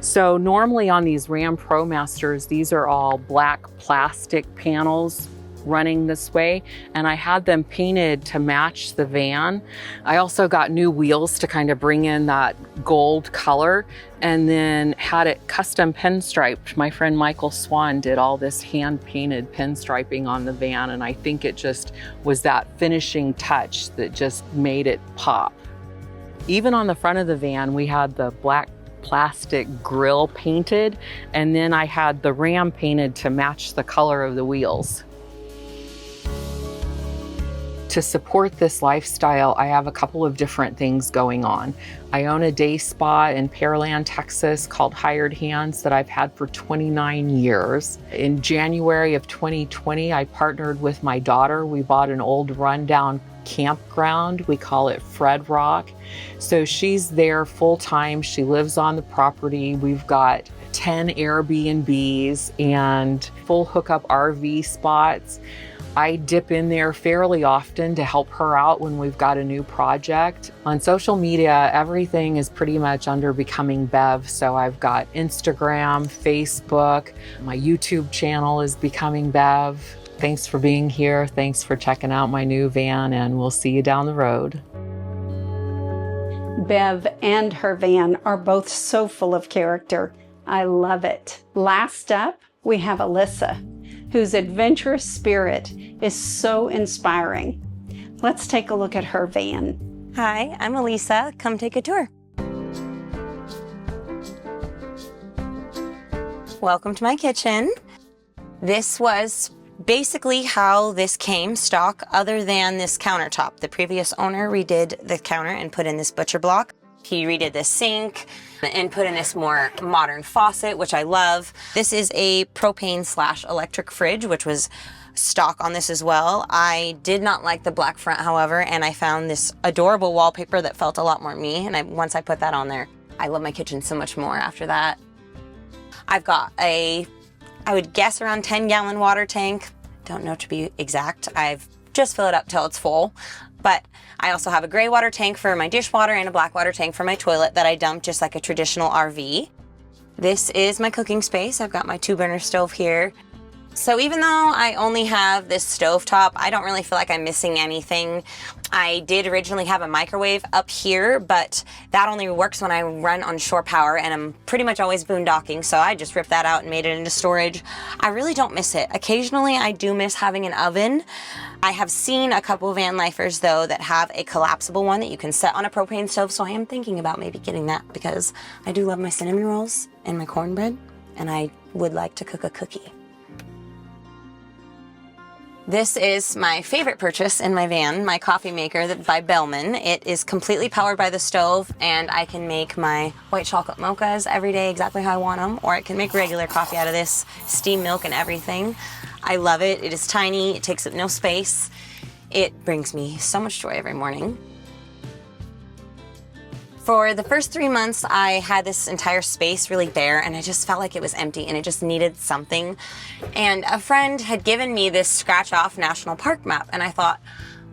So normally on these Ram ProMasters, these are all black plastic panels running this way, and I had them painted to match the van. I also got new wheels to kind of bring in that gold color, and then had it custom pinstriped. My friend Michael Swan did all this hand-painted pinstriping on the van, and I think it just was that finishing touch that just made it pop. Even on the front of the van, we had the black plastic grill painted, and then I had the Ram painted to match the color of the wheels. To support this lifestyle, I have a couple of different things going on. I own a day spa in Pearland, Texas called Hired Hands that I've had for 29 years. In January of 2020, I partnered with my daughter. We bought an old rundown campground. We call it Fred Rock. So she's there full time. She lives on the property. We've got 10 Airbnbs and full hookup RV spots. I dip in there fairly often to help her out when we've got a new project. On social media, everything is pretty much under Becoming Bev. So I've got Instagram, Facebook, my YouTube channel is Becoming Bev. Thanks for being here. Thanks for checking out my new van, and we'll see you down the road. Bev and her van are both so full of character. I love it. Last up, we have Alisa, whose adventurous spirit is so inspiring. Let's take a look at her van. Hi, I'm Alisa. Come take a tour. Welcome to my kitchen. This was basically how this came stock, other than this countertop. The previous owner redid the counter and put in this butcher block. He redid the sink and put in this more modern faucet, which I love. This is a propane/electric fridge, which was stock on this as well. I did not like the black front, however, and I found this adorable wallpaper that felt a lot more me. And once I put that on there, I love my kitchen so much more after that. I've got I would guess around 10-gallon water tank. Don't know to be exact. I've just filled it up till it's full. But I also have a gray water tank for my dishwater and a black water tank for my toilet that I dump just like a traditional RV. This is my cooking space. I've got my 2-burner stove here. So even though I only have this stovetop, I don't really feel like I'm missing anything. I did originally have a microwave up here, but that only works when I run on shore power, and I'm pretty much always boondocking, so I just ripped that out and made it into storage. I really don't miss it. Occasionally I do miss having an oven. I have seen a couple van lifers though that have a collapsible one that you can set on a propane stove, so I am thinking about maybe getting that because I do love my cinnamon rolls and my cornbread, and I would like to cook a cookie. This is my favorite purchase in my van, my coffee maker by Bellman. It is completely powered by the stove, and I can make my white chocolate mochas every day exactly how I want them, or I can make regular coffee out of this, steam milk and everything. I love it. It is tiny. It takes up no space. It brings me so much joy every morning. For the first 3 months, I had this entire space really bare, and I just felt like it was empty and it just needed something. And a friend had given me this scratch-off national park map, and I thought,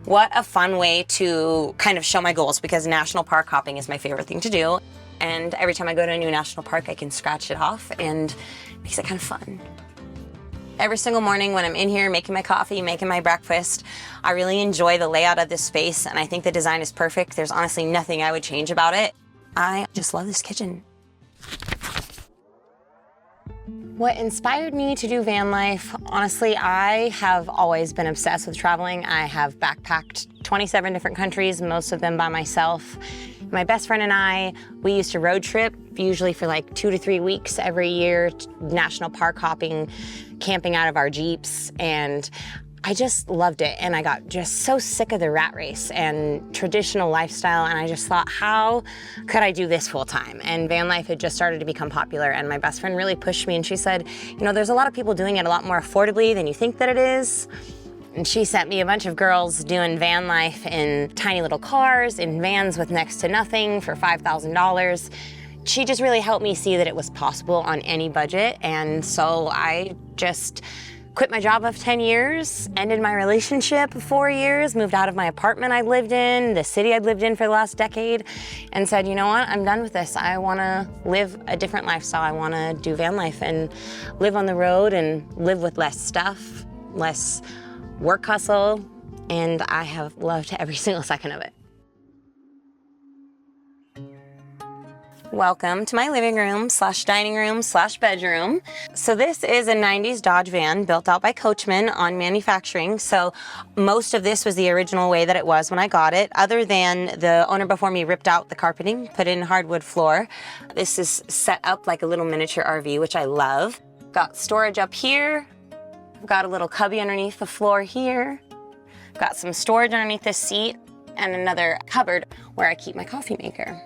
what a fun way to kind of show my goals, because national park hopping is my favorite thing to do. And every time I go to a new national park, I can scratch it off, and it makes it kind of fun. Every single morning when I'm in here making my coffee, making my breakfast, I really enjoy the layout of this space, and I think the design is perfect. There's honestly nothing I would change about it. I just love this kitchen. What inspired me to do van life? Honestly, I have always been obsessed with traveling. I have backpacked 27 different countries, most of them by myself. My best friend and I, we used to road trip, usually for like 2 to 3 weeks every year, national park hopping, camping out of our Jeeps, and I just loved it. And I got just so sick of the rat race and traditional lifestyle, and I just thought, how could I do this full time? And van life had just started to become popular, and my best friend really pushed me, and she said, you know, there's a lot of people doing it a lot more affordably than you think that it is. And she sent me a bunch of girls doing van life in tiny little cars, in vans with next to nothing for $5,000. She just really helped me see that it was possible on any budget. And so I just quit my job of 10 years, ended my relationship of 4 years, moved out of my apartment I lived in, the city I'd lived in for the last decade, and said, you know what, I'm done with this. I wanna live a different lifestyle. I wanna do van life and live on the road and live with less stuff, less work hustle, and I have loved every single second of it. Welcome to my living room / dining room / bedroom. So this is a 90s Dodge van built out by Coachman on manufacturing. So most of this was the original way that it was when I got it, other than the owner before me ripped out the carpeting, put in hardwood floor. This is set up like a little miniature RV, which I love. Got storage up here. I've got a little cubby underneath the floor here. Got some storage underneath this seat and another cupboard where I keep my coffee maker.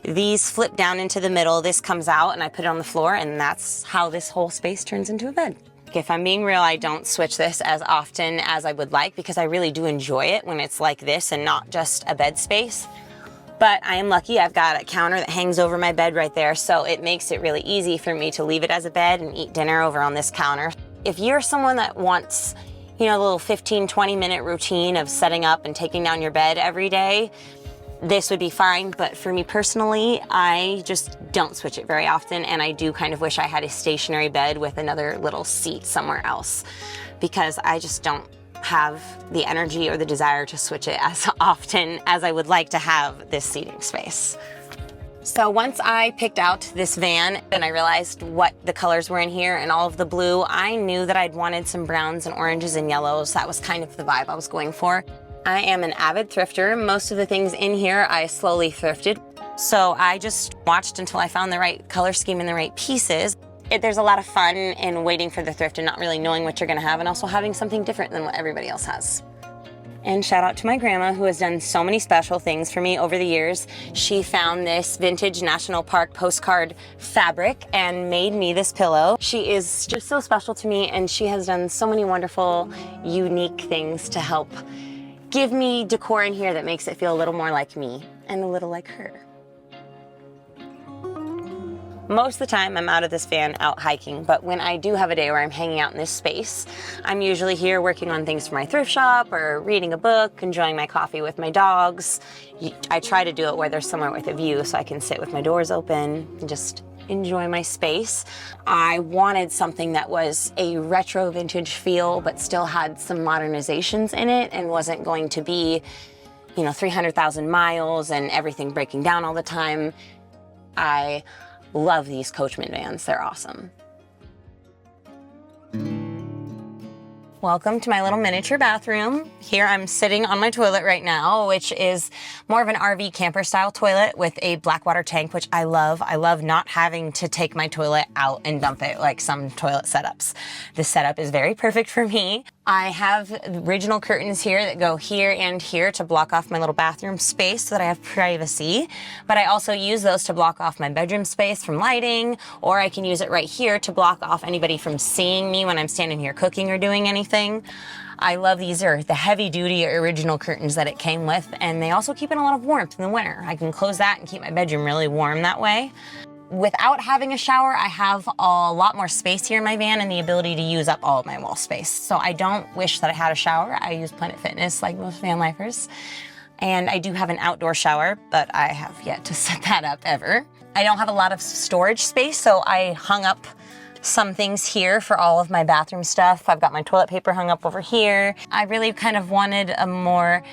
These flip down into the middle. This comes out and I put it on the floor, and that's how this whole space turns into a bed. If I'm being real, I don't switch this as often as I would like, because I really do enjoy it when it's like this and not just a bed space. But I am lucky. I've got a counter that hangs over my bed right there, so it makes it really easy for me to leave it as a bed and eat dinner over on this counter. If you're someone that wants, you know, a little 15, 20-minute routine of setting up and taking down your bed every day, this would be fine. But for me personally, I just don't switch it very often, and I do kind of wish I had a stationary bed with another little seat somewhere else, because I just don't have the energy or the desire to switch it as often as I would like to have this seating space. So once I picked out this van and I realized what the colors were in here and all of the blue, I knew that I'd wanted some browns and oranges and yellows. That was kind of the vibe I was going for. I am an avid thrifter. Most of the things in here I slowly thrifted. So I just watched until I found the right color scheme and the right pieces. There's a lot of fun in waiting for the thrift and not really knowing what you're gonna have, and also having something different than what everybody else has. And shout out to my grandma, who has done so many special things for me over the years. She found this vintage National Park postcard fabric and made me this pillow. She is just so special to me, and she has done so many wonderful, unique things to help give me decor in here that makes it feel a little more like me and a little like her. Most of the time I'm out of this van out hiking, but when I do have a day where I'm hanging out in this space, I'm usually here working on things for my thrift shop or reading a book, enjoying my coffee with my dogs. I try to do it where there's somewhere with a view so I can sit with my doors open and just enjoy my space. I wanted something that was a retro vintage feel but still had some modernizations in it and wasn't going to be, 300,000 miles and everything breaking down all the time. I love these Coachman vans. They're awesome. Welcome to my little miniature bathroom. Here I'm sitting on my toilet right now, which is more of an RV camper style toilet with a blackwater tank, which I love. I love not having to take my toilet out and dump it like some toilet setups. This setup is very perfect for me. I have original curtains here that go here and here to block off my little bathroom space so that I have privacy. But I also use those to block off my bedroom space from lighting, or I can use it right here to block off anybody from seeing me when I'm standing here cooking or doing anything. I love these are the heavy duty original curtains that it came with, and they also keep in a lot of warmth in the winter. I can close that and keep my bedroom really warm that way. Without having a shower, I have a lot more space here in my van and the ability to use up all of my wall space. So I don't wish that I had a shower. I use Planet Fitness like most van lifers. And I do have an outdoor shower, but I have yet to set that up ever. I don't have a lot of storage space, so I hung up some things here for all of my bathroom stuff. I've got my toilet paper hung up over here. I really kind of wanted a more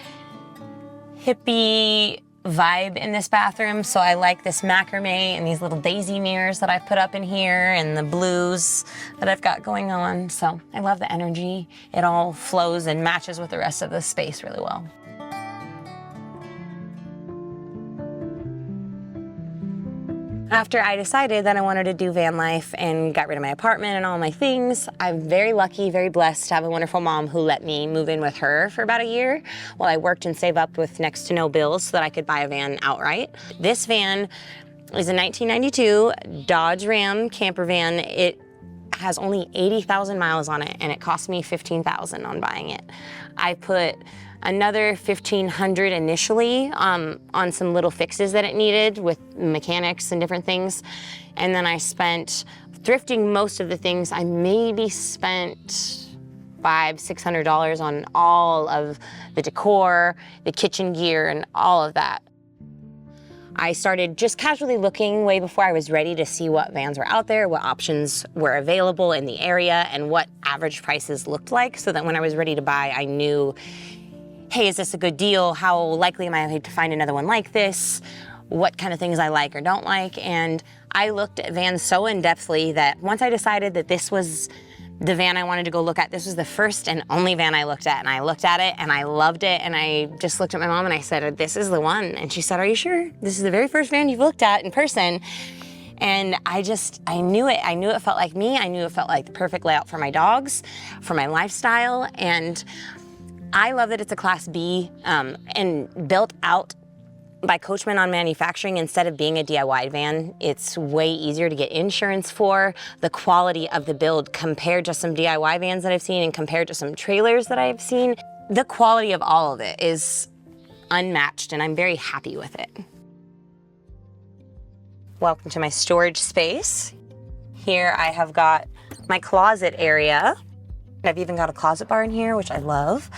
hippie vibe in this bathroom, so I like this macrame and these little daisy mirrors that I've put up in here and the blues that I've got going on. So I love the energy. It all flows and matches with the rest of the space really well. After I decided that I wanted to do van life and got rid of my apartment and all my things, I'm very lucky, very blessed to have a wonderful mom who let me move in with her for about a year while I worked and saved up with next to no bills so that I could buy a van outright. This van is a 1992 Dodge Ram camper van. It has only 80,000 miles on it, and it cost me $15,000 on buying it. I put another $1,500 initially on some little fixes that it needed with mechanics and different things. And then I spent thrifting most of the things. I maybe spent $500–600 on all of the decor, the kitchen gear, and all of that. I started just casually looking way before I was ready to see what vans were out there, what options were available in the area, and what average prices looked like, so that when I was ready to buy, I knew, hey, is this a good deal? How likely am I to find another one like this? What kind of things I like or don't like? And I looked at vans so in-depthly that once I decided that this was the van I wanted to go look at, this was the first and only van I looked at. And I looked at it and I loved it. And I just looked at my mom and I said, this is the one. And she said, are you sure? This is the very first van you've looked at in person. And I knew it. I knew it felt like me. I knew it felt like the perfect layout for my dogs, for my lifestyle. And I love that it's a Class B and built out by Coachman on manufacturing instead of being a DIY van. It's way easier to get insurance for. The quality of the build compared to some DIY vans that I've seen and compared to some trailers that I've seen, the quality of all of it is unmatched, and I'm very happy with it. Welcome to my storage space. Here I have got my closet area. I've even got a closet bar in here, which I love.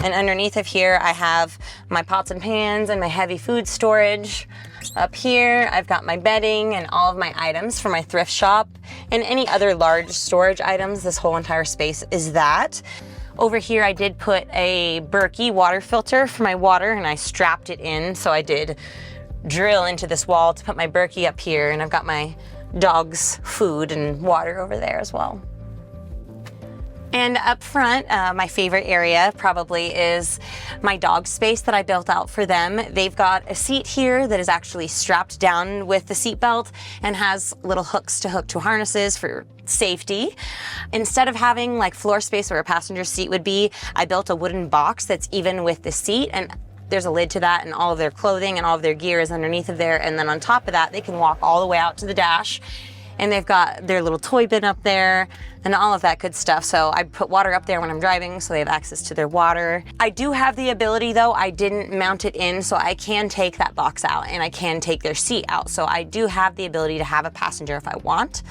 And underneath of here, I have my pots and pans and my heavy food storage. Up here, I've got my bedding and all of my items for my thrift shop and any other large storage items. This whole entire space is that. Over here, I did put a Berkey water filter for my water, and I strapped it in. So I did drill into this wall to put my Berkey up here, and I've got my dog's food and water over there as well. And up front, my favorite area probably is my dog space that I built out for them. They've got a seat here that is actually strapped down with the seat belt and has little hooks to hook to harnesses for safety. Instead of having like floor space where a passenger seat would be, I built a wooden box that's even with the seat, and there's a lid to that, and all of their clothing and all of their gear is underneath of there. And then on top of that, they can walk all the way out to the dash. And they've got their little toy bin up there and all of that good stuff. So I put water up there when I'm driving so they have access to their water. I do have the ability though, I didn't mount it in, so I can take that box out and I can take their seat out. So I do have the ability to have a passenger if I want.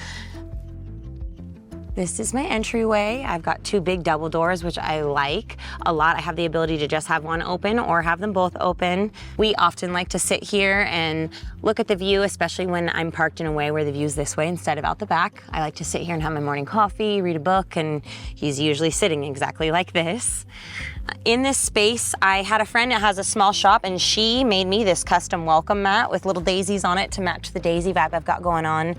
This is my entryway. I've got two big double doors, which I like a lot. I have the ability to just have one open or have them both open. We often like to sit here and look at the view, especially when I'm parked in a way where the view's this way instead of out the back. I like to sit here and have my morning coffee, read a book, and he's usually sitting exactly like this. In this space, I had a friend that has a small shop, and she made me this custom welcome mat with little daisies on it to match the daisy vibe I've got going on.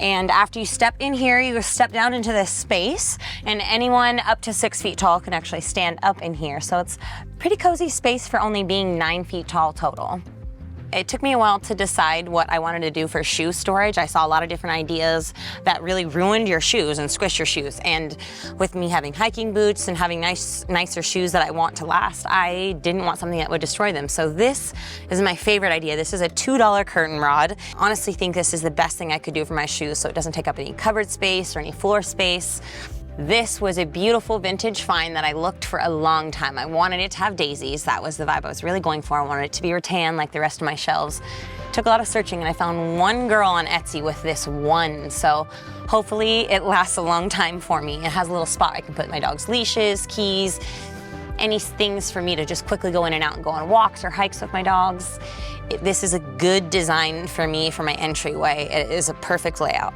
And after you step in here, you step down into this space, and anyone up to 6 feet tall can actually stand up in here. So it's pretty cozy space for only being 9 feet tall total. It took me a while to decide what I wanted to do for shoe storage. I saw a lot of different ideas that really ruined your shoes and squished your shoes. And with me having hiking boots and having nicer shoes that I want to last, I didn't want something that would destroy them. So this is my favorite idea. This is a $2 curtain rod. Honestly think this is the best thing I could do for my shoes, so it doesn't take up any cupboard space or any floor space. This was a beautiful vintage find that I looked for a long time. I wanted it to have daisies. That was the vibe I was really going for. I wanted it to be rattan like the rest of my shelves. Took a lot of searching and I found one girl on Etsy with this one. So hopefully it lasts a long time for me. It has a little spot I can put my dog's leashes, keys, any things for me to just quickly go in and out and go on walks or hikes with my dogs. This is a good design for me for my entryway. It is a perfect layout.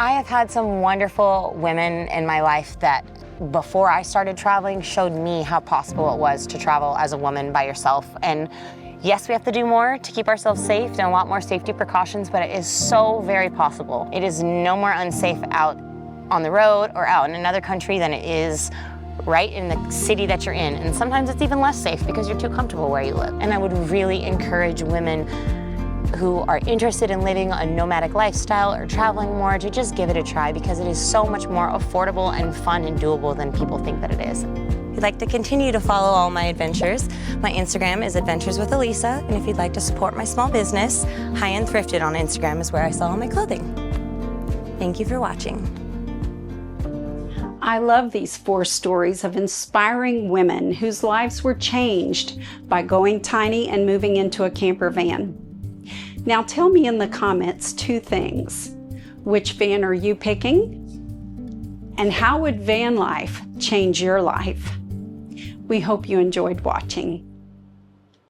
I have had some wonderful women in my life that before I started traveling showed me how possible it was to travel as a woman by yourself. And yes, we have to do more to keep ourselves safe and a lot more safety precautions, but it is so very possible. It is no more unsafe out on the road or out in another country than it is right in the city that you're in. And sometimes it's even less safe because you're too comfortable where you live. And I would really encourage women who are interested in living a nomadic lifestyle or traveling more to just give it a try, because it is so much more affordable and fun and doable than people think that it is. If you'd like to continue to follow all my adventures, my Instagram is Adventures with Alisa, and if you'd like to support my small business, High End Thrifted on Instagram is where I sell all my clothing. Thank you for watching. I love these 4 stories of inspiring women whose lives were changed by going tiny and moving into a camper van. Now tell me in the comments 2 things. Which van are you picking? And how would van life change your life? We hope you enjoyed watching.